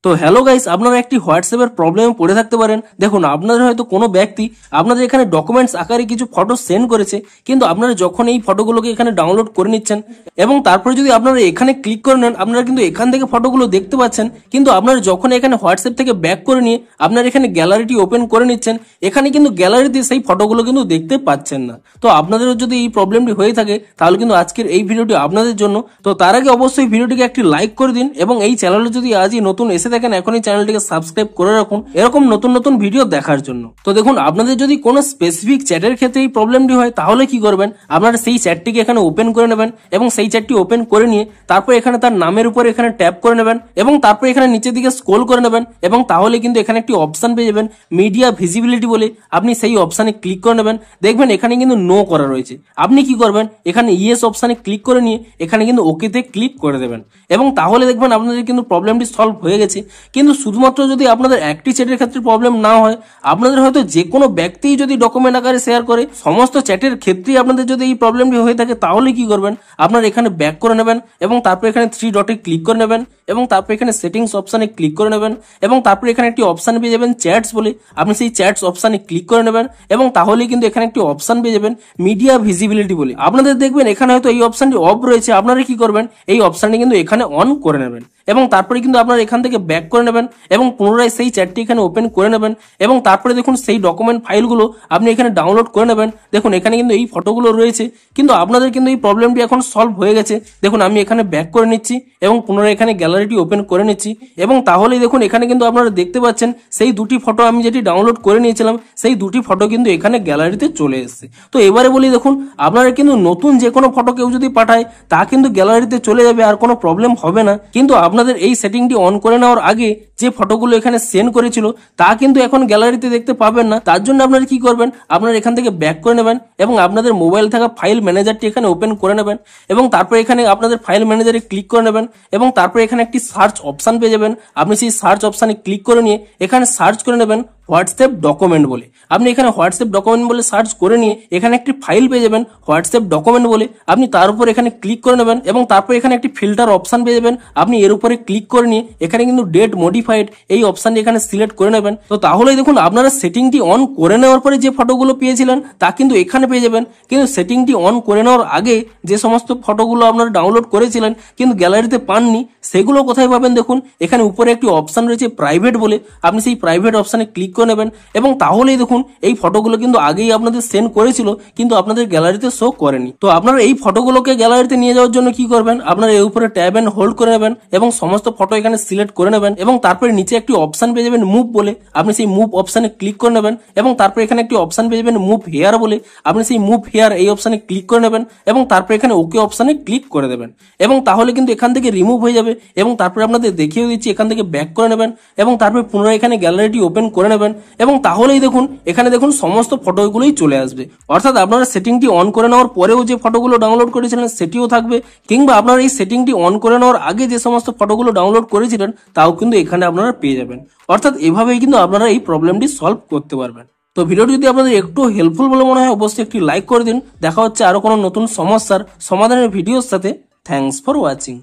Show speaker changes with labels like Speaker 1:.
Speaker 1: তো hello guys, আপনারা একটি হোয়াটসঅ্যাপের প্রবলেমে পড়ে থাকতে পারেন। দেখুন, আপনাদের হয়তো কোনো ব্যক্তি আপনাদের এখানে ডকুমেন্টস আকারে কিছু ফটো সেন্ড করেছে, কিন্তু আপনারা যখন এই ফটোগুলোকে এখানে ডাউনলোড করে নিচ্ছেন এবং তারপরে যদি আপনারা এখানে ক্লিক করে নেন, আপনারা কিন্তু এখান থেকে ফটোগুলো দেখতে পাচ্ছেন। কিন্তু আপনারা যখন এখানে হোয়াটসঅ্যাপ থেকে ব্যাক করে নিয়ে আপনারা এখানে গ্যালারিটি ওপেন করে নিচ্ছেন, এখানে কিন্তু গ্যালারিতে সেই ফটোগুলো কিন্তু দেখতে পাচ্ছেন না। তো আপনাদেরও যদি এই প্রবলেমটি হয়ে থাকে, তাহলে কিন্তু আজকের এই ভিডিওটি আপনাদের জন্য। তো তার আগে অবশ্যই ভিডিওটিকে একটি লাইক করে দিন এবং এই চ্যানেলে যদি আজই নতুন এসে দেখেন, এখনই চ্যানেলটিকে সাবস্ক্রাইব করে রাখুন এরকম নতুন নতুন ভিডিও দেখার জন্য। তো দেখুন, আপনাদের যদি কোনো স্পেসিফিক চ্যাটের ক্ষেত্রে এই প্রবলেমটি হয়, তাহলে কি করবেন, আপনারা সেই চ্যাটটিকে এখানে ওপেন করে নেবেন এবং সেই চ্যাটটি ওপেন করে নিয়ে তারপর এখানে তার নামের উপর এখানে ট্যাপ করে নেবেন এবং তারপর এখানে নিচের দিকে স্ক্রল করে নেবেন এবং তাহলে কিন্তু এখানে একটি অপশন পেয়ে যাবেন মিডিয়া ভিজিবিলিটি বলে। আপনি সেই অপশনে ক্লিক করে নেবেন, দেখবেন এখানে কিন্তু নো করা রয়েছে। আপনি কি করবেন, এখানে ইয়েস অপশনে ক্লিক করে নিয়ে এখানে কিন্তু ওকেতে ক্লিক করে দেবেন এবং তাহলে দেখবেন আপনাদের কিন্তু প্রবলেমটি সলভ হয়ে গেছে। কিন্তু শুধুমাত্র যদি আপনাদের একটি চ্যাটের ক্ষেত্রে প্রবলেম না হয়, আপনাদের হয়তো যে কোনো ব্যক্তি যদি ডকুমেন্ট আকারে শেয়ার করে, সমস্ত চ্যাটের ক্ষেত্রেই আপনাদের যদি এই প্রবলেমটি হয়ে থাকে, তাহলে কি করবেন, আপনারা এখানে ব্যাক করে নেবেন এবং তারপর এখানে 3 ডটে ক্লিক করে নেবেন এবং তারপর এখানে সেটিংস অপশনে ক্লিক করে নেবেন এবং তারপর এখানে একটি অপশন পেয়ে যাবেন চ্যাটস বলে। আপনি সেই চ্যাটস অপশনে ক্লিক করে নেবেন এবং তাহলেই কিন্তু এখানে একটি অপশন পেয়ে যাবেন মিডিয়া ভিজিবিলিটি বলে। আপনাদের দেখবেন এখানে হয়তো এই অপশনটি অফ রয়েছে, আপনারা কি করবেন, এই অপশনটি কিন্তু এখানে অন করে নেবেন এবং তারপরে কিন্তু আপনারা এখান থেকে ব্যাক করে নেবেন এবং পুনরায় সেই চ্যাটটি এখানে ওপেন করে নেবেন এবং তারপরে দেখুন সেই ডকুমেন্ট ফাইলগুলো আপনি এখানে ডাউনলোড করে নেবেন। দেখুন এখানে কিন্তু এই ফটোগুলো রয়েছে, কিন্তু আপনাদের কিন্তু এই প্রবলেমটি এখন সলভ হয়ে গেছে। দেখুন আমি এখানে ব্যাক করে নিচ্ছি এবং পুনরায় এখানে গ্যালারিটি ওপেন করে নিচ্ছি এবং তাহলেই দেখুন এখানে কিন্তু আপনারা দেখতে পাচ্ছেন সেই দুটি ফটো আমি যেটি ডাউনলোড করে নিয়েছিলাম, সেই দুটি ফটো কিন্তু এখানে গ্যালারিতে চলে এসেছে। তো এবারে বলি, দেখুন আপনারা কিন্তু নতুন যে কোনো ফটো কেউ যদি পাঠায়, তা কিন্তু গ্যালারিতে চলে যাবে, আর কোনো প্রবলেম হবে না। কিন্তু আপনাদের এই সেটিংটি অন করে নেওয়ার আগে যে ফটোগুলো এখানে সেন্ড করেছিল, তা কিন্তু এখন গ্যালারিতে দেখতে পাবেন না। তার জন্য আপনারা কি করবেন, আপনারা এখান থেকে ব্যাক করে নেবেন এবং আপনাদের মোবাইল থাকা ফাইল ম্যানেজারটি এখানে ওপেন করে নেবেন এবং তারপর এখানে আপনাদের ফাইল ম্যানেজারে ক্লিক করে নেবেন এবং তারপর এখানে একটি সার্চ অপশন পেয়ে যাবেন। আপনি সেই সার্চ অপশনে ক্লিক করে নিয়ে এখানে সার্চ করে নেবেন হোয়াটসঅ্যাপ ডকুমেন্ট বলে। আপনি এখানে হোয়াটসঅ্যাপ ডকুমেন্ট বলে সার্চ করে নিয়ে এখানে একটি ফাইল পেয়ে যাবেন হোয়াটসঅ্যাপ ডকুমেন্ট বলে। আপনি তার উপর এখানে ক্লিক করে নেবেন এবং তারপর এখানে একটি ফিল্টার অপশন পেয়ে যাবেন। আপনি এর উপরে ক্লিক করে নিয়ে এখানে কিন্তু ডেট মডিফাইড এই অপশনটি এখানে সিলেক্ট করে নেবেন। তো তাহলেই দেখুন আপনারা সেটিংটি অন করে নেওয়ার পরে যে ফটোগুলো পেয়েছিলেন, তা কিন্তু এখানে পেয়ে যাবেন। কিন্তু সেটিংটি অন করে নেওয়ার আগে যে সমস্ত ফটোগুলো আপনারা ডাউনলোড করেছিলেন কিন্তু গ্যালারিতে পাননি, সেগুলো কোথায় পাবেন, দেখুন এখানে উপরে একটি অপশন রয়েছে প্রাইভেট বলে। আপনি সেই প্রাইভেট অপশনে ক্লিক করে নেবেন এবং তাহলেই দেখুন এই ফটোগুলো কিন্তু আগেই আপনাদের সেন্ড করেছিল, কিন্তু আপনাদের গ্যালারিতে শো করেনি। তো আপনারা এই ফটোগুলোকে গ্যালারিতে নিয়ে যাওয়ার জন্য কি করবেন, আপনারা এর উপরে ট্যাব এন্ড হোল্ড করে নেবেন এবং সমস্ত ফটো এখানে সিলেক্ট করে নেবেন এবং তারপরে নিচে একটি অপশন পেয়ে যাবেন মুভ বলে। আপনি সেই মুভ অপশনে ক্লিক করে নেবেন এবং তারপরে এখানে একটি অপশন পেয়ে যাবেন মুভ হেয়ার বলে। আপনি সেই মুভ হেয়ার এই অপশনে ক্লিক করে নেবেন এবং তারপরে এখানে ওকে অপশনে ক্লিক করে দেবেন এবং তাহলে কিন্তু এখান থেকে রিমুভ হয়ে যাবে এবং তারপরে আপনাদের দেখিয়ে দিচ্ছি এখান থেকে ব্যাক করে নেবেন এবং তারপরে পুনরায় এখানে গ্যালারিটি ওপেন করে নেবেন এবং তাহলেই দেখুন এখানে দেখুন সমস্ত ফটোগুলোই চলে আসবে। অর্থাৎ আপনারা সেটিংটি অন করে নেওয়ার পরেও যে ফটোগুলো ডাউনলোড করেছিলেন সেটিও থাকবে, কিংবা আপনারা এই সেটিংটি অন করে নেওয়ার আগে যে সমস্ত ফটোগুলো ডাউনলোড করেছিলেন তাও কিন্তু এখানে আপনারা পেয়ে যাবেন। অর্থাৎ এভাবেই কিন্তু আপনারা এই প্রবলেমটি সলভ করতে পারবেন। তো ভিডিওটি যদি আপনাদের একটু হেল্পফুল বলে মনে হয়, অবশ্যই একটি লাইক করে দিন। দেখা হচ্ছে আরো কোনো নতুন সমস্যার সমাধানের ভিডিওর সাথে। Thanks for watching.